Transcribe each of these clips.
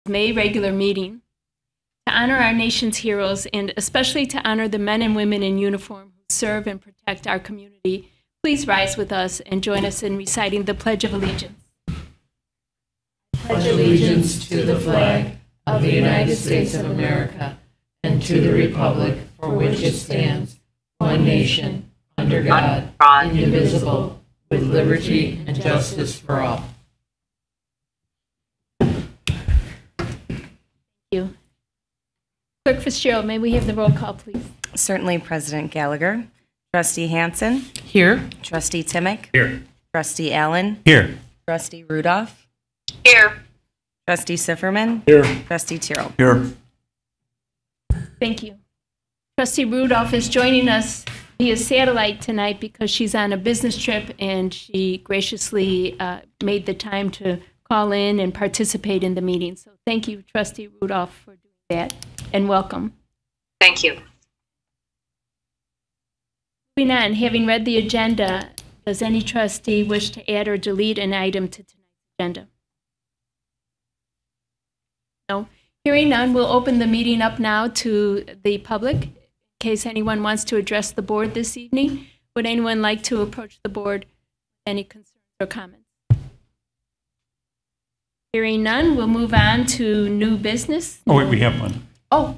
May regular meeting to honor our nation's heroes and especially to honor the men and women in uniform who serve and protect our community. Please rise with us and join us in reciting the Pledge of Allegiance. Pledge allegiance to the flag of the United States of America and to the republic for which it stands, one nation, under God, indivisible, with liberty and justice for all. Thank you. Clerk Fitzgerald, may we have the roll call, please? Certainly, President Gallagher. Trustee Hansen. Here. Trustee Timick. Here. Trustee Allen. Here. Trustee Rudolph. Here. Trustee Sifferman. Here. Trustee Tyrrell. Here. Thank you. Trustee Rudolph is joining us via satellite tonight because she's on a business trip and she graciously made the time to call in and participate in the meeting. So thank you, Trustee Rudolph, for doing that, and welcome. Thank you. Moving on, having read the agenda, does any trustee wish to add or delete an item to tonight's agenda? No. Hearing none, we'll open the meeting up now to the public. In case anyone wants to address the board this evening, would anyone like to approach the board with any concerns or comments? Hearing none, we'll move on to new business. Oh, wait, we have one. Oh,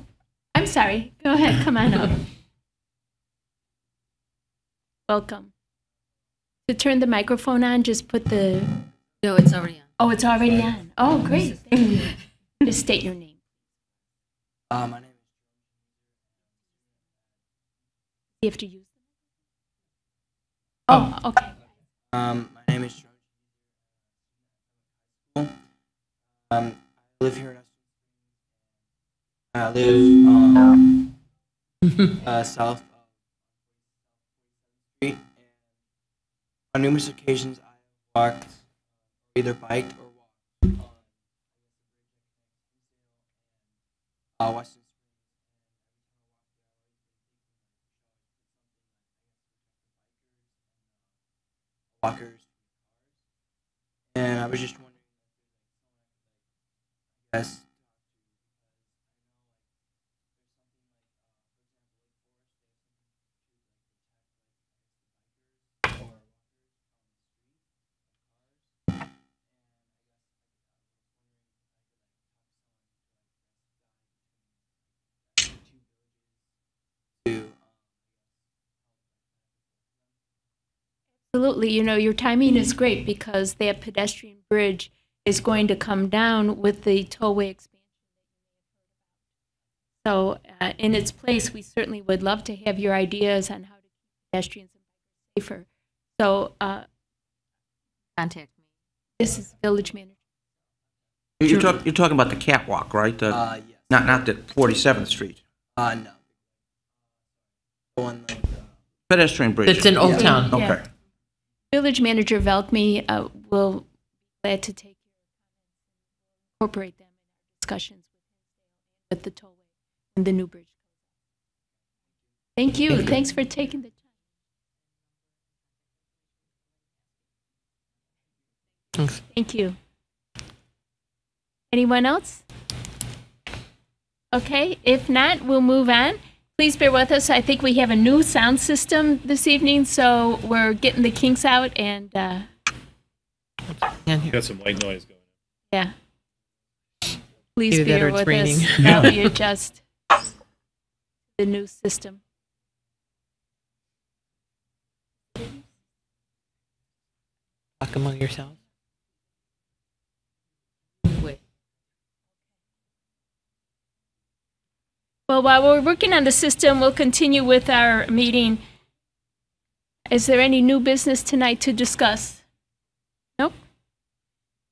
I'm sorry. Go ahead, come on up. Welcome. To turn the microphone on, just put the... No, it's already on. Oh, it's already on. Oh, great. Thank you. Just state your name. My name is. You have to use them. Oh, okay. My name is John. I live here in. I live south of Street. On numerous occasions, I walked, either biked or walked on Western walkers, and I was just wondering, yes. Absolutely. You know, your timing is great because that pedestrian bridge is going to come down with the tollway expansion. So in its place, we certainly would love to have your ideas on how to keep pedestrians safer. So Contact me. this is village manager. You're talking about the catwalk, right? Yes. Not the 47th Street. No. One like Pedestrian bridge. It's in Old Town. Yeah. Okay. Village manager Velkme will be glad to incorporate them in our discussions with the tollway and the new bridge. Thank you. Thanks for taking the time. Thank you. Anyone else? Okay, if not, we'll move on. Please bear with us. I think we have a new sound system this evening, so we're getting the kinks out and Got some white noise going on. yeah. Please Either that bear or it's with raining. us while we adjust the new system. Talk among yourselves. Wait. Well, while we're working on the system, we'll continue with our meeting. Is there any new business tonight to discuss? Nope.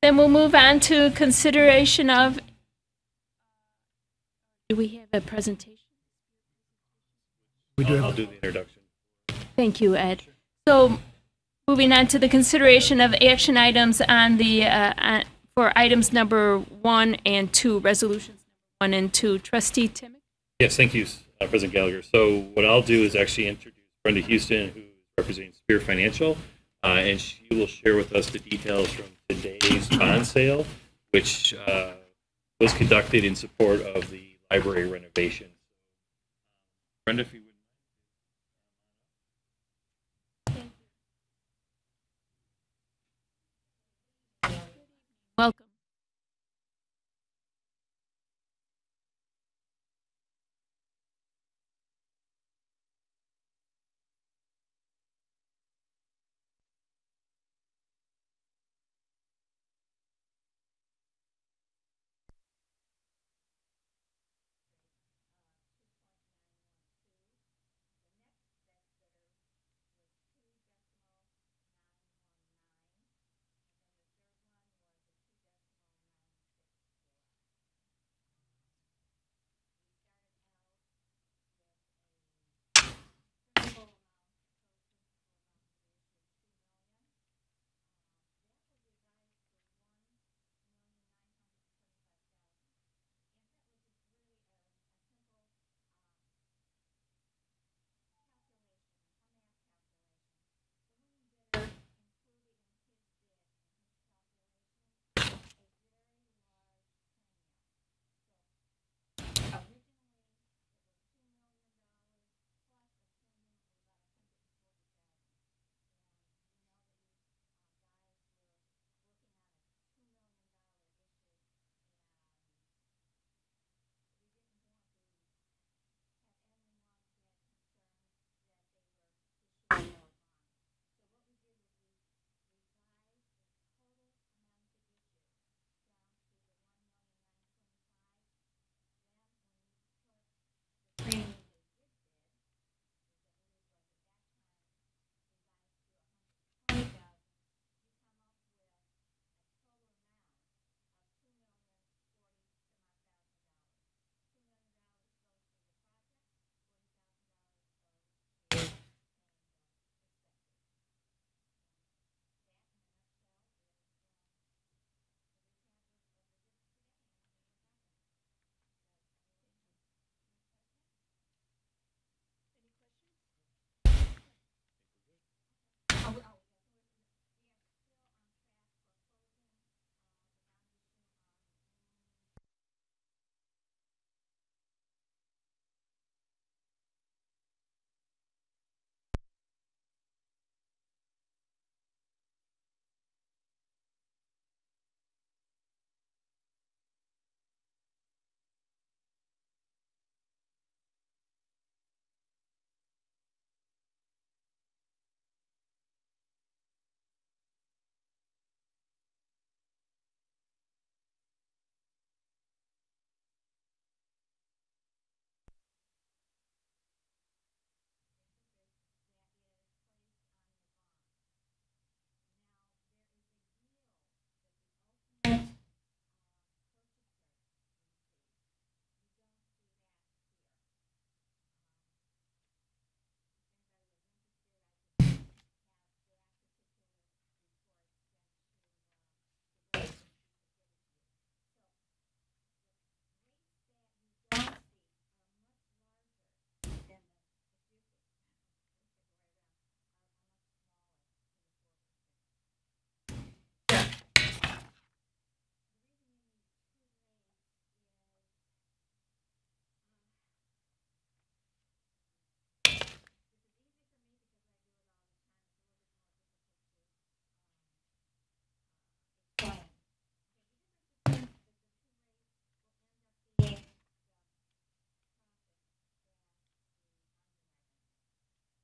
Then we'll move on to consideration of, do we have a presentation? I'll do the introduction. Thank you, Ed. So moving on to the consideration of action items on the, for items number 1 and 2, resolutions 1 and 2. Trustee Timick? Yes, thank you, President Gallagher. So what I'll do is actually introduce Brenda Houston, who is representing Spear Financial, and she will share with us the details from today's bond sale, which was conducted in support of the library renovation. Brenda, if you would. Welcome.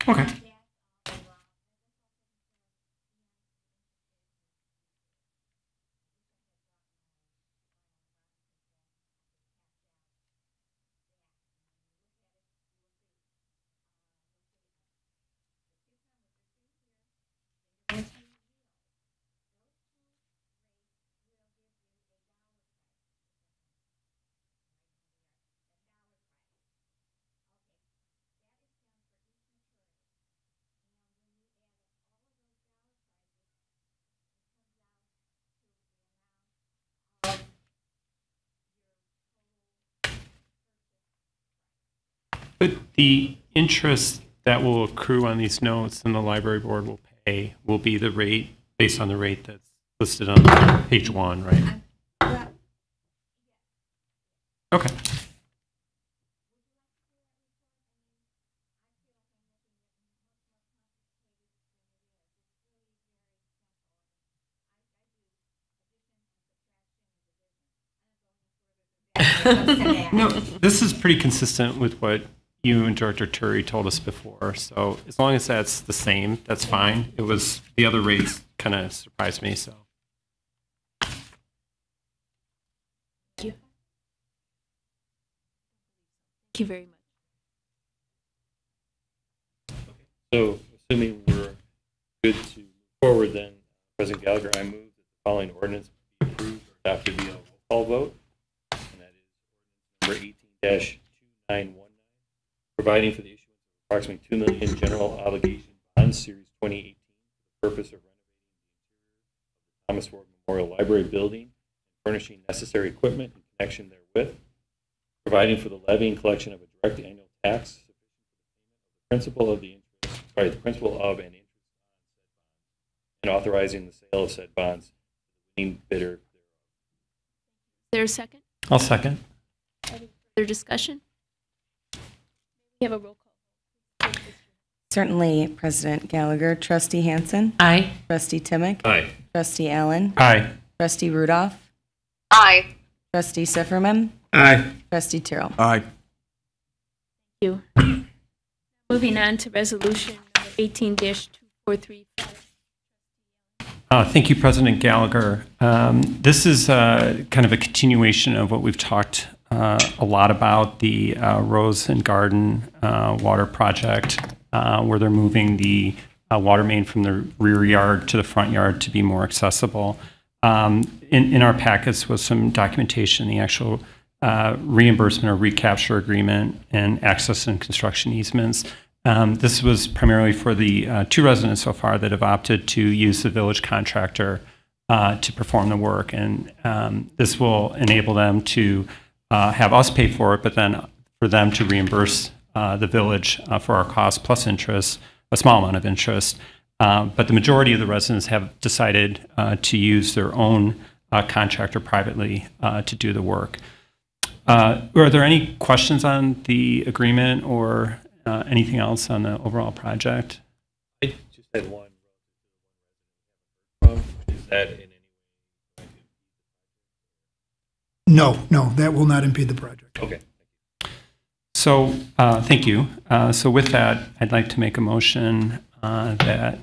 Okay. But the interest that will accrue on these notes and the library board will pay will be the rate based on the rate that's listed on page 1, right? No, this is pretty consistent with what you and Director Turi told us before. So as long as that's the same, that's fine. It was the other rates kind of surprised me. So Thank you. Thank you very much. So assuming we're good to move forward, then President Gallagher, I move that the following ordinance be approved or adopted via roll call vote, and that is ordinance number 18-2919, providing for the issuance of approximately 2 million general obligation bonds, Series 2018, for the purpose of renovating the interior of the Thomas Ford Memorial Library building, and furnishing necessary equipment in connection therewith, providing for the levy and collection of a direct annual tax sufficient for the principal of the the principal of and interest on said bonds, and authorizing the sale of said bonds to the winning bidder. Is there a second? I'll second. Any further discussion? We have a roll call. Certainly, President Gallagher. Trustee Hansen? Aye. Trustee Timmick? Aye. Trustee Allen? Aye. Trustee Rudolph? Aye. Trustee Sifferman? Aye. Trustee Tyrrell? Aye. Thank you. Moving on to resolution number 18-2435. Thank you, President Gallagher. This is kind of a continuation of what we've talked a lot about, the Rose and Garden water project, where they're moving the water main from the rear yard to the front yard to be more accessible. In our packets was some documentation, the actual reimbursement or recapture agreement and access and construction easements. This was primarily for the 2 residents so far that have opted to use the village contractor to perform the work. And this will enable them to have us pay for it, but then for them to reimburse the village for our costs plus interest, a small amount of interest. But the majority of the residents have decided to use their own contractor privately to do the work. Are there any questions on the agreement or anything else on the overall project? I just had one. Is that in any way? No, that will not impede the project. Okay. So thank you. So with that, I'd like to make a motion that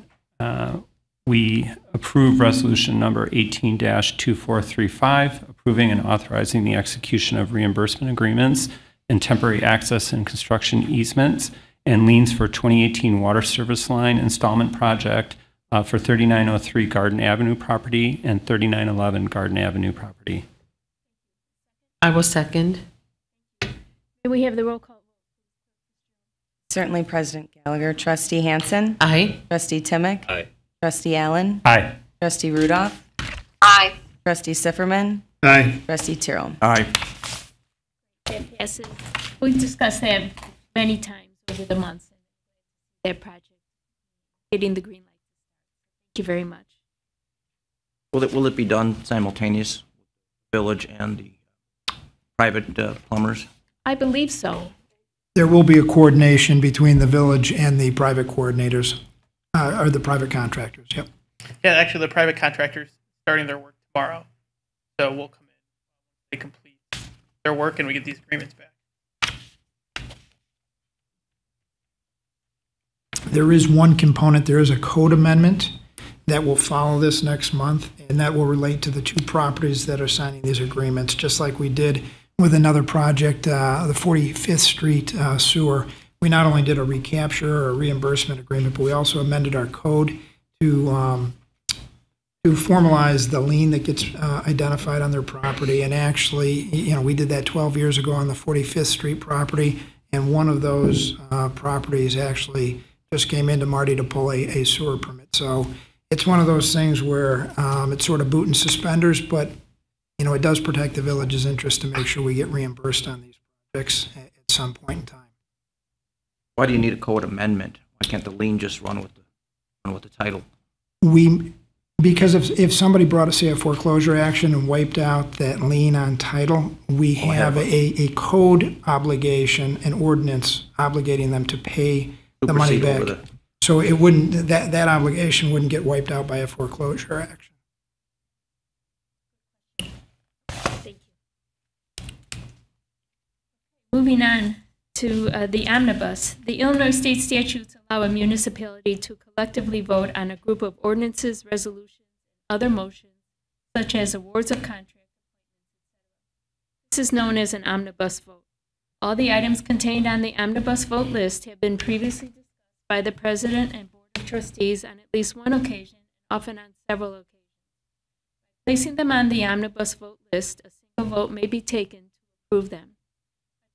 we approve resolution number 18-2435, approving and authorizing the execution of reimbursement agreements and temporary access and construction easements and liens for 2018 water service line installment project for 3903 Garden Avenue property and 3911 Garden Avenue property. I will second. May we have the roll call? Certainly, President Gallagher. Trustee Hansen? Aye. Trustee Timmick? Aye. Trustee Allen? Aye. Trustee Rudolph? Aye. Trustee Sifferman? Aye. Trustee Tyrrell? Aye. That passes. We've discussed that many times over the months. That project, getting the green light. Thank you very much. Will it be done simultaneous, village and the private plumbers? I believe so. There will be a coordination between the village and the private coordinators, or the private contractors, yep. Yeah, actually, the private contractors starting their work tomorrow. So we'll come in, they complete their work, and we get these agreements back. There is one component, there is a code amendment that will follow this next month, and that will relate to the 2 properties that are signing these agreements, just like we did with another project, the 45th Street sewer. We not only did a recapture or a reimbursement agreement, but we also amended our code to formalize the lien that gets identified on their property. And actually, we did that 12 years ago on the 45th Street property, and one of those properties actually just came into Marty to pull a sewer permit. So it's one of those things where it's sort of boot and suspenders, but it does protect the village's interest to make sure we get reimbursed on these projects at some point in time. Why do you need a code amendment? Why can't the lien just run with the title? Because if somebody brought, say, a foreclosure action and wiped out that lien on title, we have a code obligation, an ordinance obligating them to pay the money back. So it wouldn't, that obligation wouldn't get wiped out by a foreclosure action. Thank you. moving on to the omnibus. The Illinois state statutes allow a municipality to collectively vote on a group of ordinances, resolutions, and other motions, such as awards of contract. This is known as an omnibus vote. All the items contained on the omnibus vote list have been previously discussed by the President and Board of Trustees on at least one occasion, often on several occasions. By placing them on the omnibus vote list, a single vote may be taken to approve them.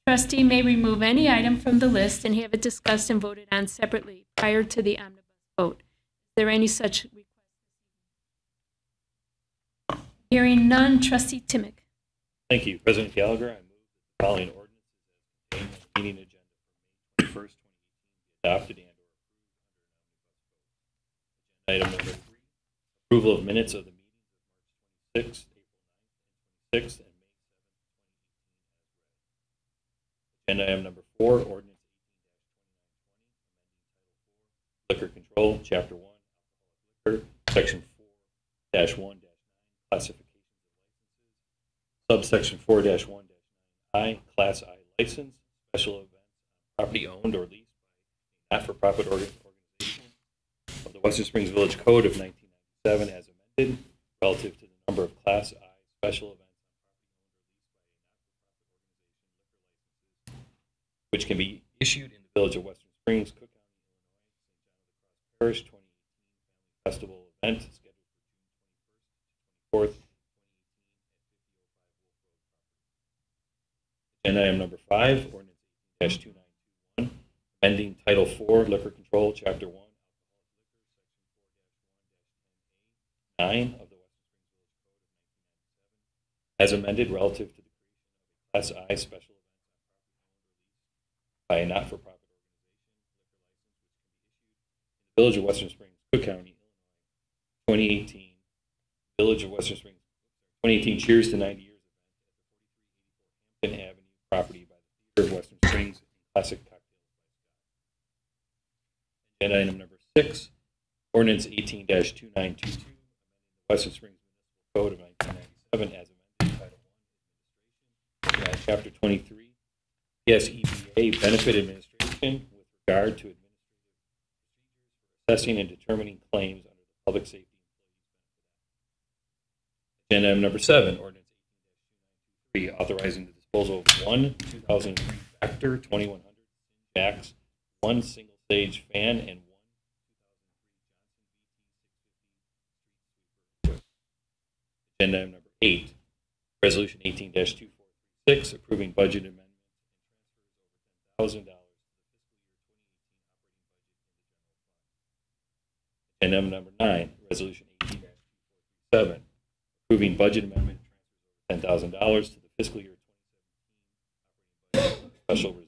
A trustee may remove any item from the list and have it discussed and voted on separately prior to the omnibus vote. Is there any such request? Hearing none, Trustee Timmick. Thank you. President Gallagher, I move that the following ordinances as contained in the meeting agenda for May 21st, 2018 be adopted and or approved under an omnibus vote. Item number 3, approval of minutes of the meetings of March 26th, April 9th, and 26th, and May 7th, 2018 as read. Agenda item number 4, ordinance 18-2920, liquor control, chapter 1, liquor, section 4-1-9, classification. Subsection 4-1-9I, Class I license, special events, property owned or leased by a not-for-profit organization of the Western Springs Village Code of 1997 as amended, relative to the number of Class I special events on property owned or leased by a not-for-profit organization, which can be issued in the Village of Western Springs, Cook County, Illinois, St. John of the Cross Parish 2018 Family Festival event scheduled for June 24th. Agenda item number 5, ordinance 18-2921, amending Title 4, Liquor Control, Chapter 1, Alcoholic Liquor, Section 4-1-10A, 9 of the Western Springs Village Code of 1997, as amended relative to the creation of a Class I special event by a not-for-profit organization, liquor license, which can be issued in the Village of Western Springs, Cook County, Illinois, 2018, Village of Western Springs, 2018 Cheers to 90 Years event at the 4384 Hampton Avenue property by the Theater of Western Springs in Classic Cocktails. Agenda item number 6, ordinance 18-2922, amending the Western Springs Municipal Code of 1997 as amended, Title 1, Administration, Chapter 23, PSEBA, Benefit Administration, with regard to administrative procedures for assessing and determining claims under the Public Safety Employees Benefit Act. Agenda item number 7, ordinance 18-2923, authorizing the disposal of one 2003 Vector 2100 Max, one single stage fan, and one 2003 Johnson VT 650 street sweeper. Agenda item number 8, resolution 18-2436, approving budget amendments and transfers over $10,000 to the fiscal year 2018 operating budget in the general fund. Agenda item number 9, resolution 18-2437, approving budget amendment and transfers over $10,000 to the fiscal year 2017 special reserve.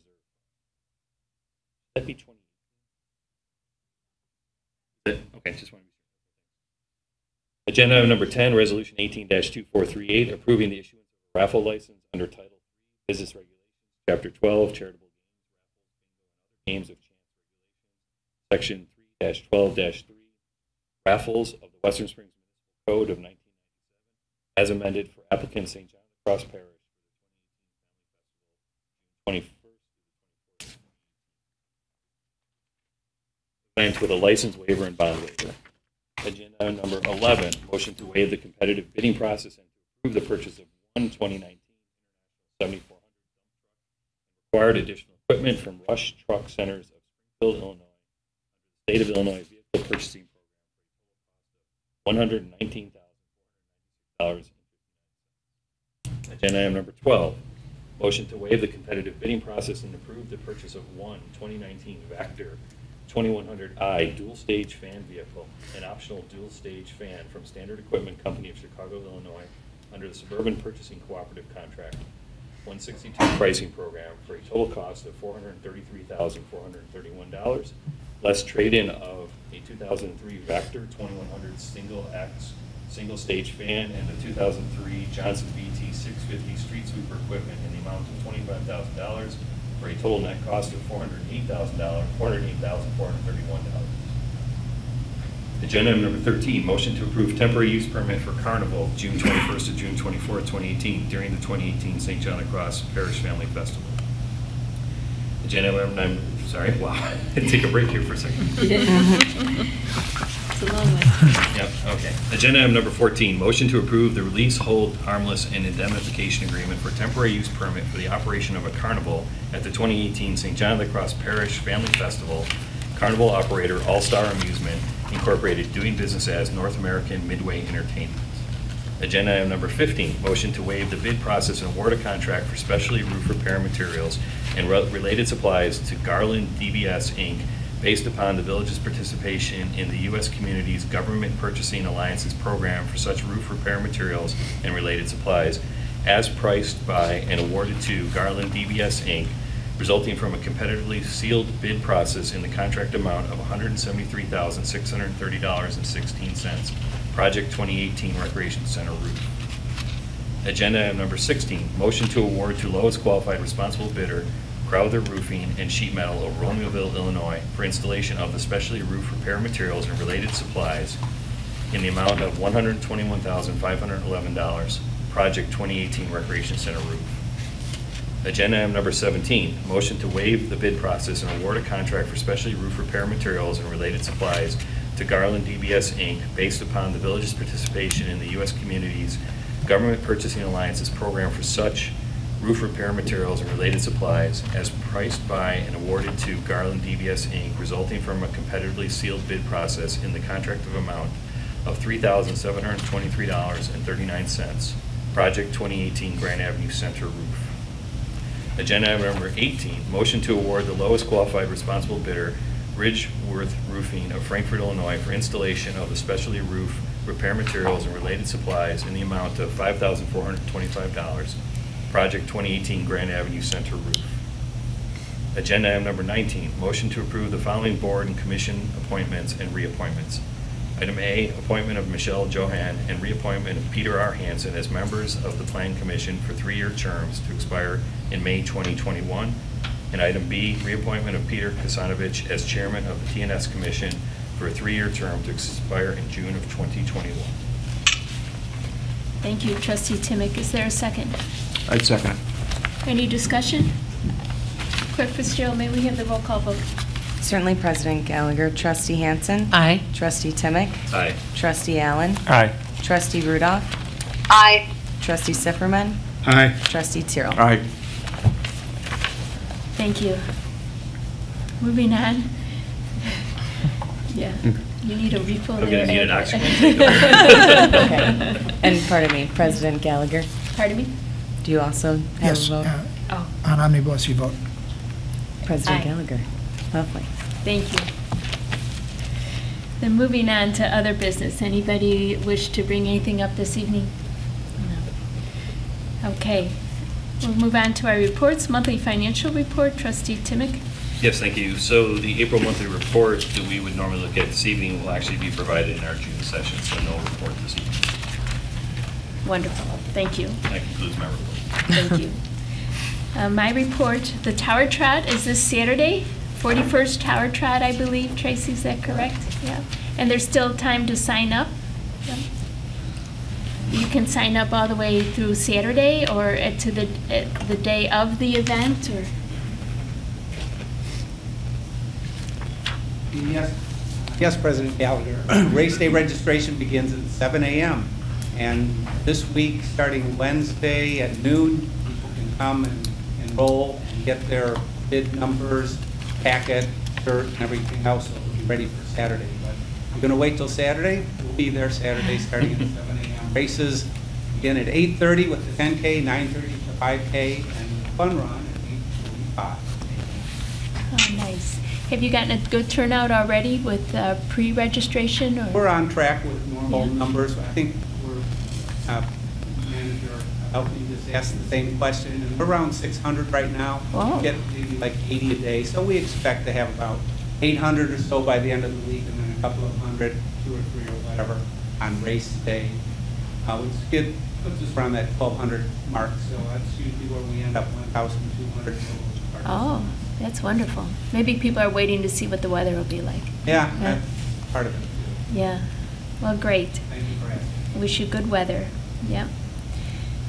That'd be 20. Okay, just want to be sure. Agenda item number 10, resolution 18-2438, approving the issuance of a raffle license under Title 3 Business Regulations, Chapter 12, Charitable Games, Raffles, Bingo, and other games of chance regulations, Section 3-12-3, raffles of the Western Springs Municipal Code of 1997, as amended for applicant St. John of the Cross Parish for the 2018 Family Festival, June 21st. Compliance with a license waiver and bond waiver. Agenda number 11, motion to waive the competitive bidding process and to approve the purchase of one 2019 International 7400 dump truck and required additional equipment from Rush Truck Centers of Springfield, Illinois, under the State of Illinois Vehicle Purchasing Program for a total cost of $119,496. Agenda item number 12, motion to waive the competitive bidding process and approve the purchase of one 2019 Vector 2100i dual-stage fan vehicle, an optional dual-stage fan from Standard Equipment Company of Chicago, Illinois, under the Suburban Purchasing Cooperative Contract 162 pricing program for a total cost of $433,431, less trade-in of a 2003 Vector 2100 single-stage fan and the 2003 Johnson VT 650 street sweeper equipment in the amount of $25,000 for a total net cost of $408,431. Agenda item number 13, motion to approve temporary use permit for Carnival, June 21st to June 24th, 2018, during the 2018 St. John of the Cross Parish Family Festival. Agenda item number, sorry, wow, take a break here for a second. It's a long one. Yep, okay. Agenda item number 14, motion to approve the release, hold, harmless, and indemnification agreement for temporary use permit for the operation of a carnival at the 2018 St. John of the Cross Parish Family Festival. Carnival operator All Star Amusement Incorporated, doing business as North American Midway Entertainment. Agenda item number 15, motion to waive the bid process and award a contract for specialty roof repair materials and related supplies to Garland DBS Inc. based upon the village's participation in the U.S. Communities Government Purchasing Alliance's program for such roof repair materials and related supplies, as priced by and awarded to Garland DBS Inc., resulting from a competitively sealed bid process in the contract amount of $173,630.16. Project 2018 Recreation Center roof. Agenda item number 16, motion to award to lowest qualified responsible bidder, Crowther Roofing and Sheet Metal of Romeoville, Illinois, for installation of the specialty roof repair materials and related supplies in the amount of $121,511. Project 2018 Recreation Center roof. Agenda item number 17, motion to waive the bid process and award a contract for specialty roof repair materials and related supplies to Garland DBS Inc. based upon the village's participation in the U.S. Communities Government Purchasing Alliance's program for such roof repair materials and related supplies, as priced by and awarded to Garland DBS Inc., resulting from a competitively sealed bid process in the contract of amount of $3,723.39. Project 2018 Grand Avenue Center roof. Agenda item number 18, motion to award the lowest qualified responsible bidder, Ridgeworth Roofing of Frankfort, Illinois, for installation of the specialty roof repair materials and related supplies in the amount of $5,425. Project 2018 Grand Avenue Center roof. Agenda item number 19, motion to approve the following board and commission appointments and reappointments. Item A, appointment of Michelle Johan and reappointment of Peter R. Hansen as members of the Plan Commission for 3-year terms to expire in May 2021. And item B, reappointment of Peter Kasanovich as chairman of the TNS Commission for a 3-year term to expire in June of 2021. Thank you, Trustee Timick. Is there a second? I'd second it. Any discussion? Clerk Fitzgerald, may we have the roll call vote? Certainly, President Gallagher. Trustee Hansen? Aye. Trustee Timick? Aye. Trustee Allen? Aye. Trustee Rudolph? Aye. Trustee Sifferman? Aye. Trustee Tyrrell? All right. Thank you. Moving on. Yeah, you need a refill I'm there. going to need an oxygen. Okay. And pardon me, President Gallagher, Pardon me? do you also have Yes, a vote? on omnibus, you vote. President Aye. Gallagher. Lovely. Thank you. Then moving on to other business. Anybody wish to bring anything up this evening? No. Okay. We'll move on to our reports. Monthly financial report, Trustee Timick. Yes, thank you. So the April monthly report that we would normally look at this evening will actually be provided in our June session, so no report this evening. Wonderful. Thank you. That concludes my report. Thank you. My report, the Tower Trot is this Saturday, 41st Tower Trot, I believe. Tracy, is that correct? Yeah. And there's still time to sign up? Yeah. You can sign up all the way through Saturday or to the day of the event, or? Yes, President Gallagher. Race day registration begins at 7 a.m. And this week, starting Wednesday at noon, people can come and enroll and get their bid numbers, packet, shirt, and everything else, so it'll be ready for Saturday. But you're going to wait till Saturday? We'll be there Saturday starting at 7 a.m. Races begin at 8:30 with the 10K, 9:30 to 5K, and the fun run at 8:45. Oh, nice. Have you gotten a good turnout already with pre-registration? Or? We're on track with normal numbers. I think we're, manager helped me just ask the same question, and we're around 600 right now. Wow. We get maybe like 80 a day, so we expect to have about 800 or so by the end of the week, and then a couple of hundred, 2 or 3 or whatever, on race day. Which puts us around that 1,200 mark, so that's usually where we end up, 1,200. Oh, that's wonderful. Maybe people are waiting to see what the weather will be like. Yeah, that's part of it. Yeah. Well, great. Thank you for asking. Wish you good weather. Yeah.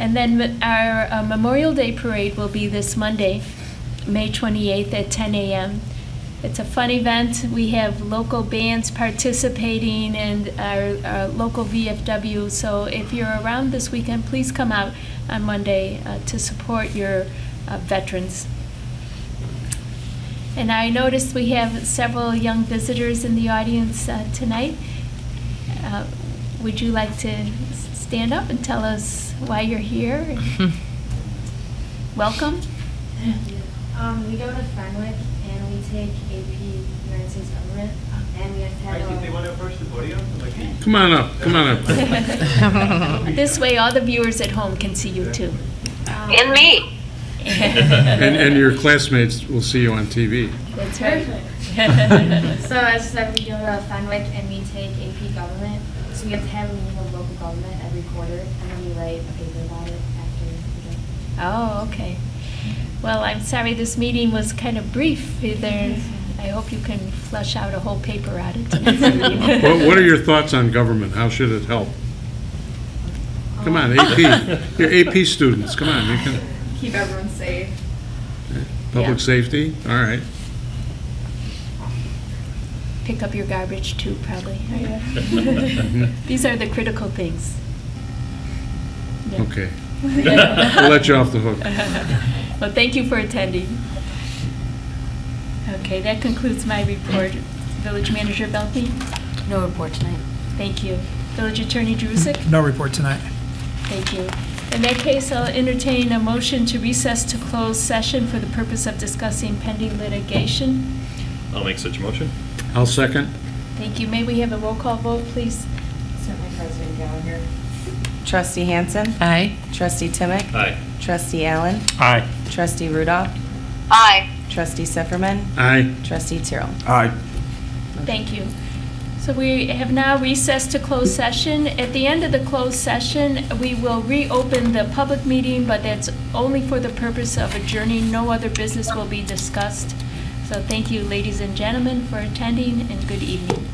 And then our Memorial Day parade will be this Monday May 28th at 10 a.m. It's a fun event. We have local bands participating and our local VFW. So if you're around this weekend, please come out on Monday to support your veterans. And I noticed we have several young visitors in the audience tonight. Would you like to stand up and tell us why you're here? Welcome. We go to Fenwick and we take AP United States Government, and we have to have They want to approach the podium? Come on up, come on up. This way all the viewers at home can see you too. And me. And your classmates will see you on TV. That's right. So as I said, we go to Fenwick and we take AP Government. So we have to have a meeting of local government every quarter, and then we write a paper about it after we go. Oh, okay. Well, I'm sorry this meeting was kind of brief. I hope you can flush out a whole paper out of it. What are your thoughts on government? How should it help? Come on, AP. You're AP students. Come on, you can. Keep everyone safe. Public safety. All right. Pick up your garbage too, probably. These are the critical things. Yeah. Okay. We'll let you off the hook. Well, thank you for attending. Okay, that concludes my report. Village Manager Belkney? No report tonight. Thank you. Village Attorney Drusik? No report tonight. Thank you. In that case, I'll entertain a motion to recess to close session for the purpose of discussing pending litigation. I'll make such a motion. I'll second. Thank you. May we have a roll call vote, please? Certainly, President Gallagher. Trustee Hansen? Aye. Trustee Timick? Aye. Trustee Allen? Aye. Trustee Rudolph? Aye. Trustee Sifferman? Aye. Trustee Tyrrell? Aye. Thank you. So we have now recessed to closed session. At the end of the closed session, we will reopen the public meeting, but that's only for the purpose of adjourning. No other business will be discussed. So thank you, ladies and gentlemen, for attending, and good evening.